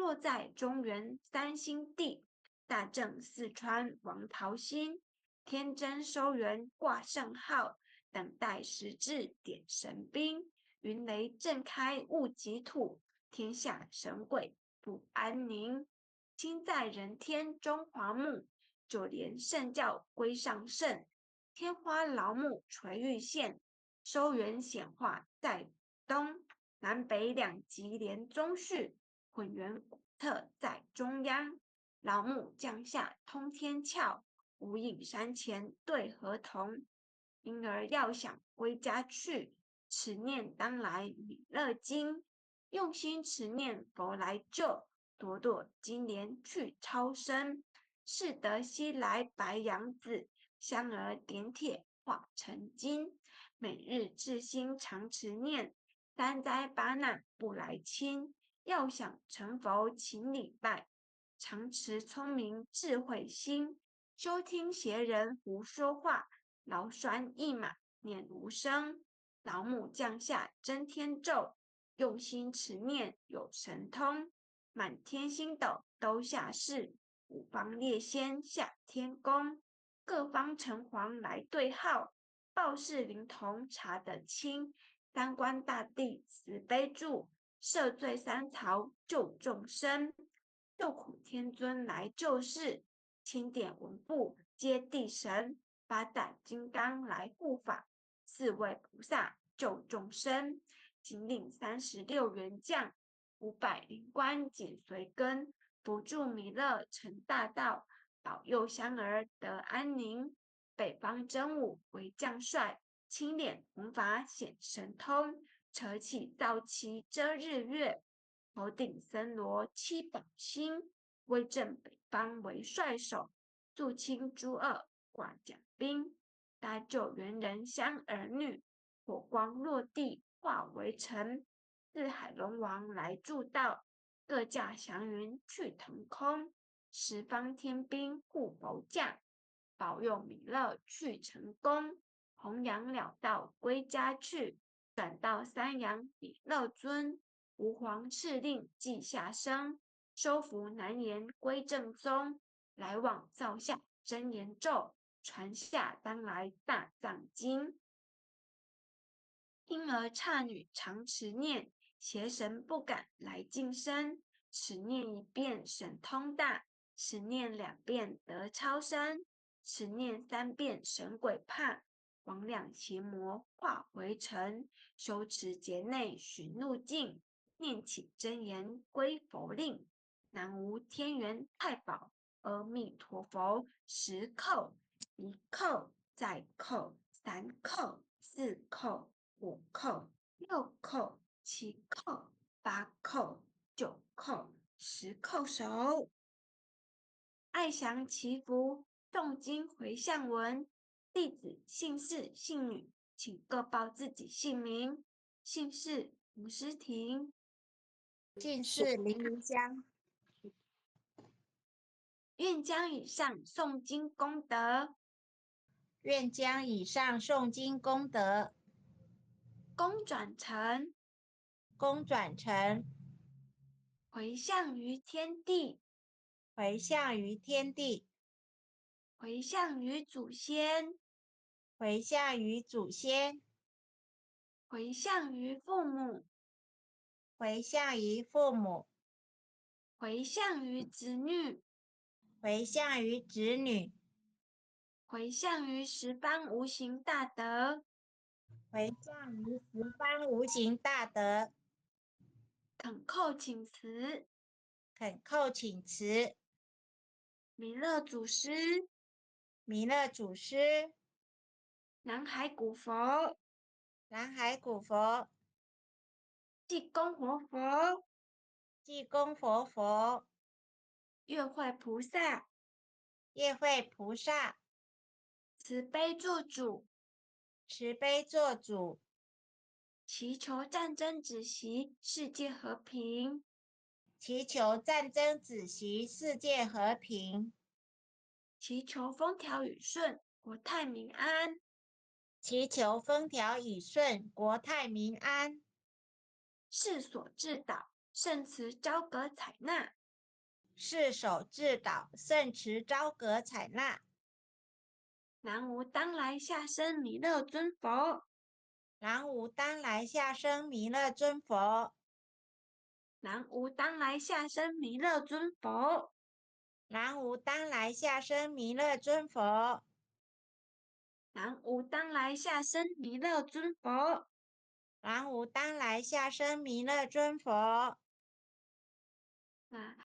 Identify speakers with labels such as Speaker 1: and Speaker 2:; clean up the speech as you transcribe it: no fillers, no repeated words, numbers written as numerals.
Speaker 1: 落在中原三星地，大正四川王桃心，天真收元挂圣号，等待时至点神兵。云雷震开物极土，天下神鬼不安宁。亲在人天中华木，就连圣教归上圣。天花老木垂玉线，收元显化在东，南北两极连宗序，混元古特在中央。老木降下通天窍，无影山前对河童。因而要想归家去，持念当来弥勒经。用心持念佛来救，朵朵金莲去超生。是得西来白杨子，香儿点铁化成金。每日至心常持念，三灾八难不来侵。要想成佛请礼拜，常持聪明智慧心。休听邪人胡说话，劳酸一马念无声。老母降下真天咒，用心持念有神通。满天星斗都下世，五方列仙下天宫。各方城隍来对号，报事灵童查得清。三官大帝慈悲助，赦罪三曹救众生。救苦天尊来救世，钦点文部接地神。八大金刚来护法，四位菩萨救众生。金令36员将，500灵官紧随跟。不住弥勒成大道，保佑香儿得安宁。北方真武为将帅，青脸红发显神通。扯起皂旗遮日月，头顶森罗七宝星。威震北方为帅首，肃清诸恶挂甲兵。搭救猿人香儿女，火光落地化为尘。四海龙王来助道，各驾祥云去腾空。十方天兵护佛驾，保佑弥勒去成功。弘扬了道归家去，转到三阳弥勒尊。吾皇敕令记下生，收服难言归正宗。来往造下真言咒，传下当来大藏经。婴儿刹女常持念，邪神不敢来近身。持念一遍神通大，持念2遍得超生。持念3遍神鬼怕，魍魉邪魔化回尘。修持劫内寻路径，念起真言归佛令。南无天元太保阿弥陀佛，10叩，1叩，再叩，3叩，4叩，5叩，6叩，7叩，8叩，9叩，10叩首。爱降祈福，诵经回向文。弟子姓氏姓女，请各报自己姓名。姓氏吴诗婷，
Speaker 2: 姓氏林云香，
Speaker 1: 愿将以上诵经功德，
Speaker 2: 愿将以上诵经功德
Speaker 1: 功转成，
Speaker 2: 功转成，
Speaker 1: 回向于天地，
Speaker 2: 回向于天地，
Speaker 1: 回向于祖先，
Speaker 2: 回向于祖先，
Speaker 1: 回向于父母，
Speaker 2: 回向于父母，
Speaker 1: 回向于子女，
Speaker 2: 回向于子女，
Speaker 1: 回向于十方无形大德。
Speaker 2: 回向于十方无形大德。
Speaker 1: 恳叩请辞，
Speaker 2: 恳叩请辞，
Speaker 1: 弥勒祖师，
Speaker 2: 弥勒祖师，
Speaker 1: 南海古佛，
Speaker 2: 南海古佛，
Speaker 1: 济公活佛，
Speaker 2: 济公活佛，
Speaker 1: 月会菩萨，
Speaker 2: 业会菩萨，
Speaker 1: 慈悲做主，
Speaker 2: 慈悲做主，
Speaker 1: 祈求战争止息，世界和平。
Speaker 2: 祈求战争止息，世界和平。
Speaker 1: 祈求风调雨顺，国泰民安。
Speaker 2: 祈求风调雨顺，国泰民安。
Speaker 1: 世所至导，圣慈昭阁采纳。
Speaker 2: 是首至导，圣慈昭阁采纳。
Speaker 1: 南无当来下生弥勒尊佛。
Speaker 2: 南无当来下生弥勒尊佛。
Speaker 1: 南无当来下生弥勒尊佛。
Speaker 2: 南无当来下生弥勒尊佛。
Speaker 1: 南无当来下生弥勒尊佛。
Speaker 2: 南无当来下生弥勒尊佛。
Speaker 1: 那